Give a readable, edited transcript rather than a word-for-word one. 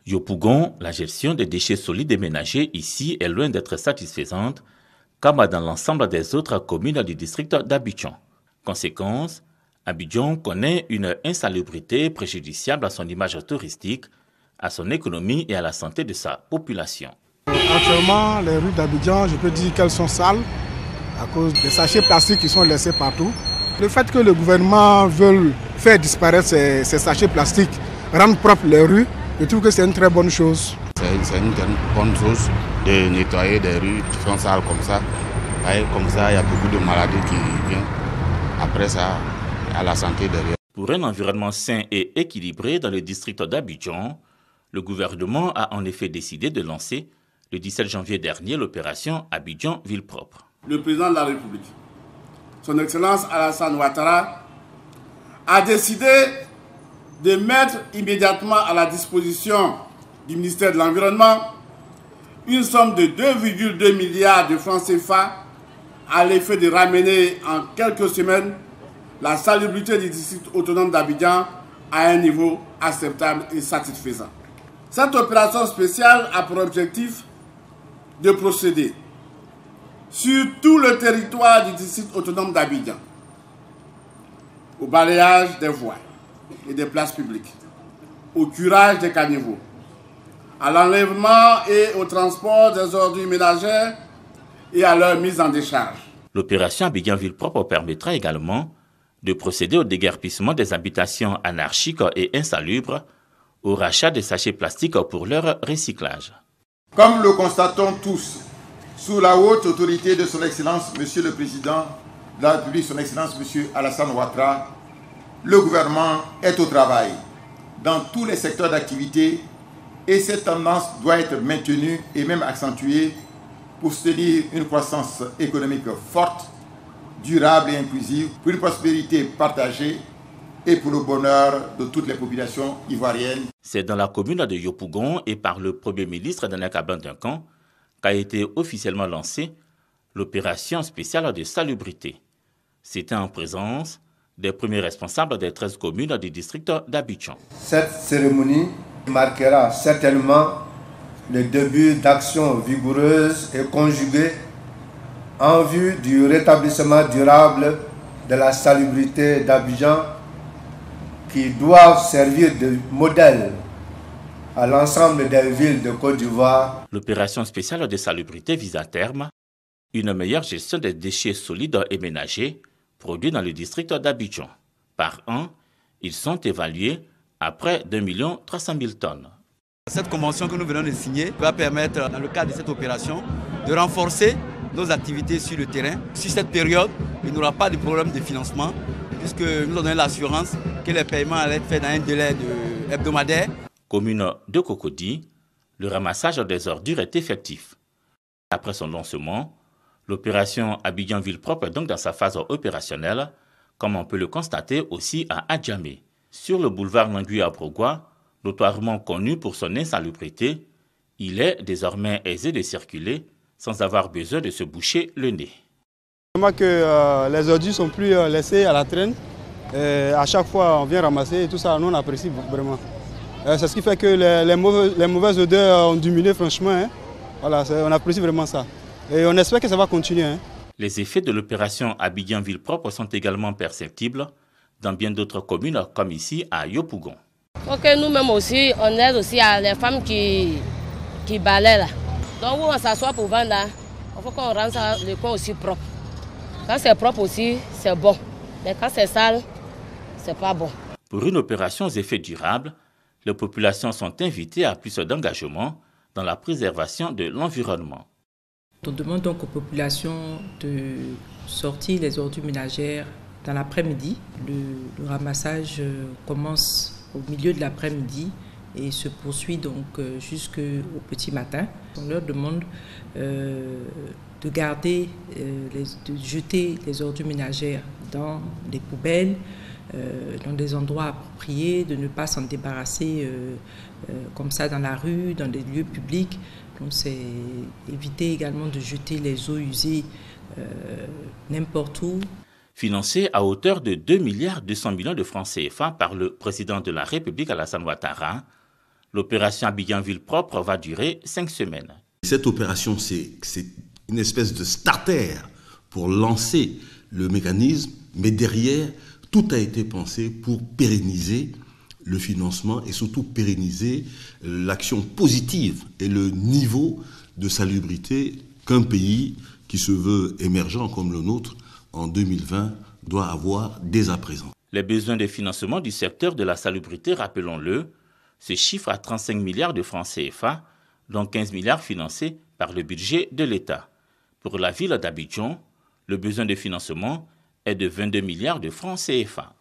Yopougon, la gestion des déchets solides et ménagers ici est loin d'être satisfaisante, comme dans l'ensemble des autres communes du district d'Abidjan. Conséquence, Abidjan connaît une insalubrité préjudiciable à son image touristique, à son économie et à la santé de sa population. Actuellement, les rues d'Abidjan, je peux dire qu'elles sont sales à cause des sachets plastiques qui sont laissés partout. Le fait que le gouvernement veuille faire disparaître ces sachets plastiques, rendre propres les rues, je trouve que c'est une très bonne chose. C'est une bonne chose de nettoyer des rues qui sont sales comme ça. Et comme ça, il y a beaucoup de maladies qui viennent. Après ça, à la santé derrière. Pour un environnement sain et équilibré dans le district d'Abidjan, le gouvernement a en effet décidé de lancer le 17 janvier dernier l'opération Abidjan Ville Propre. Le président de la République, son Excellence Alassane Ouattara, a décidé de mettre immédiatement à la disposition du ministère de l'Environnement une somme de 2,2 milliards de francs CFA à l'effet de ramener en quelques semaines la salubrité du district autonome d'Abidjan à un niveau acceptable et satisfaisant. Cette opération spéciale a pour objectif de procéder sur tout le territoire du district autonome d'Abidjan au balayage des voies et des places publiques, au curage des caniveaux, à l'enlèvement et au transport des ordures ménagères et à leur mise en décharge. L'opération Abidjan Ville Propre permettra également de procéder au déguerpissement des habitations anarchiques et insalubres, au rachat des sachets plastiques pour leur recyclage. Comme le constatons tous, sous la haute autorité de son Excellence, Monsieur le Président de la République, son Excellence, Monsieur Alassane Ouattara, le gouvernement est au travail dans tous les secteurs d'activité et cette tendance doit être maintenue et même accentuée pour soutenir une croissance économique forte, durable et inclusive, pour une prospérité partagée et pour le bonheur de toutes les populations ivoiriennes. C'est dans la commune de Yopougon et par le Premier ministre Danakaban Duncan qu'a été officiellement lancée l'opération spéciale de salubrité. C'était en présence des premiers responsables des 13 communes du district d'Abidjan. Cette cérémonie marquera certainement le début d'actions vigoureuses et conjuguées en vue du rétablissement durable de la salubrité d'Abidjan qui doivent servir de modèle à l'ensemble des villes de Côte d'Ivoire. L'opération spéciale de salubrité vise à terme une meilleure gestion des déchets solides et ménagers produits dans le district d'Abidjan. Par an, ils sont évalués à près d'1 300 000 tonnes. Cette convention que nous venons de signer va permettre, dans le cadre de cette opération, de renforcer nos activités sur le terrain. Sur cette période, il n'y aura pas de problème de financement, puisque nous donnons l'assurance que les paiements allaient être faits dans un délai hebdomadaire. Commune de Cocody, le ramassage des ordures est effectif. Après son lancement, l'opération Abidjan Ville Propre est donc dans sa phase opérationnelle, comme on peut le constater aussi à Adjamé. Sur le boulevard Nangui à Brogua, notoirement connu pour son insalubrité, il est désormais aisé de circuler sans avoir besoin de se boucher le nez. Vraiment que les ordures sont plus laissées à la traîne. Et à chaque fois, on vient ramasser et tout ça, nous on apprécie vraiment. C'est ce qui fait que les mauvaises odeurs ont diminué franchement. Hein. Voilà, on apprécie vraiment ça. Et on espère que ça va continuer. Hein. Les effets de l'opération Abidjan Ville Propre sont également perceptibles dans bien d'autres communes comme ici à Yopougon. Ok, nous-mêmes aussi, on aide aussi à les femmes qui balaient là. Donc où on s'assoit pour vendre là, il faut qu'on rende le coin aussi propre. Quand c'est propre aussi, c'est bon. Mais quand c'est sale, c'est pas bon. Pour une opération aux effets durables, les populations sont invitées à plus d'engagement dans la préservation de l'environnement. On demande donc aux populations de sortir les ordures ménagères dans l'après-midi. Le ramassage commence au milieu de l'après-midi et se poursuit donc jusqu'au petit matin. On leur demande de garder, de jeter les ordures ménagères dans des poubelles, dans des endroits appropriés, de ne pas s'en débarrasser comme ça dans la rue, dans des lieux publics. Donc c'est éviter également de jeter les eaux usées n'importe où. Financé à hauteur de 2,2 milliards de francs CFA par le président de la République Alassane Ouattara, L'opération Abidjan Ville Propre va durer 5 semaines. Cette opération, c'est une espèce de starter pour lancer le mécanisme, mais derrière, tout a été pensé pour pérenniser le financement et surtout pérenniser l'action positive et le niveau de salubrité qu'un pays qui se veut émergent comme le nôtre en 2020 doit avoir dès à présent. Les besoins de financement du secteur de la salubrité, rappelons-le, se chiffrent à 35 milliards de francs CFA, dont 15 milliards financés par le budget de l'État. Pour la ville d'Abidjan, le besoin de financement est de 22 milliards de francs CFA.